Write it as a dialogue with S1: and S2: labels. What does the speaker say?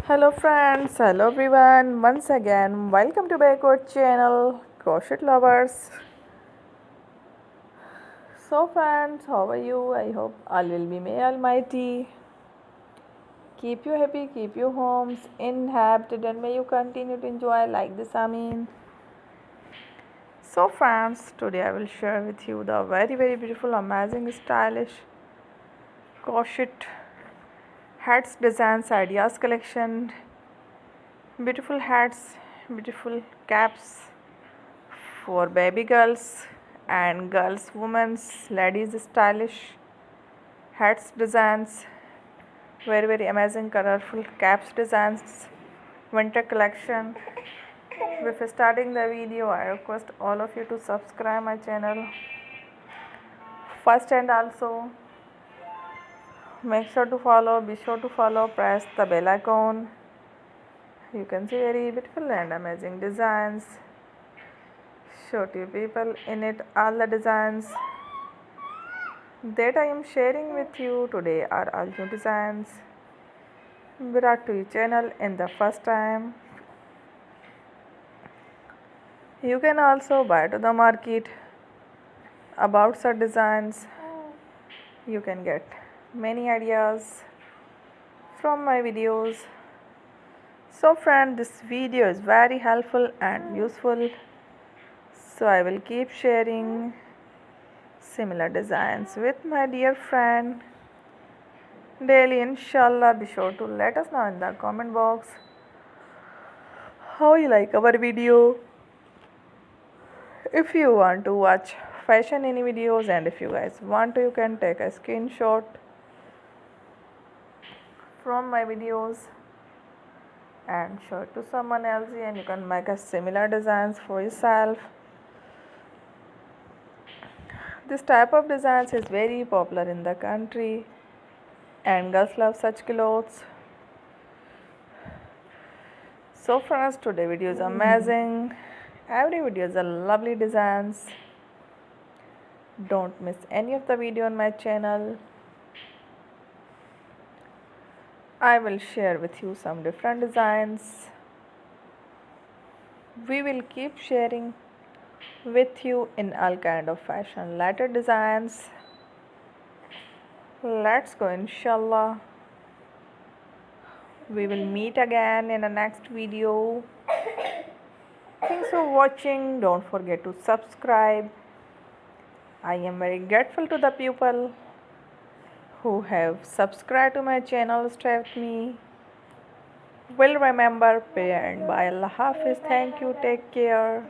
S1: Hello friends, hello everyone. Once again, welcome to Backward channel, Crochet lovers. So friends, how are you? I hope all will be may Almighty. Keep you happy, keep your homes inhabited, and may you continue to enjoy like this. Amin. So friends, today I will share with you the very beautiful, amazing, stylish crochet hats designs ideas collection. Beautiful hats, beautiful caps for baby girls and girls, women's, ladies, stylish hats designs, very amazing, colorful caps designs, winter collection. Before starting the video, I request all of you to subscribe my channel first, and also make sure to follow. Be sure to follow. Press the bell icon. You can see very beautiful and amazing designs. Show to people in it. All the designs that I am sharing with you today are all new designs brought to your channel in the first time. You can also buy to the market about such designs. You can get many ideas from my videos. So friend, this video is very helpful and useful. So I will keep sharing similar designs with my dear friend daily, inshallah. Be sure to let us know in the comment box how you like our video. If you want to watch fashion any videos, and if you guys want to, you can take a screenshot from my videos and show it to someone else, and you can make a similar designs for yourself. This type of designs is very popular in the country and girls love such clothes. So friends, today video is amazing. Every video is a lovely designs. Don't miss any of the video on my channel. I will share with you some different designs. We will keep sharing with you in all kind of fashion letter designs. Let's go, inshallah. We will meet again in the next video. Thanks for watching. Don't forget to subscribe. I am very grateful to the people who have subscribed to my channel, stay with me. Will remember, pray and bye. Allah Hafiz. Thank you. Take care.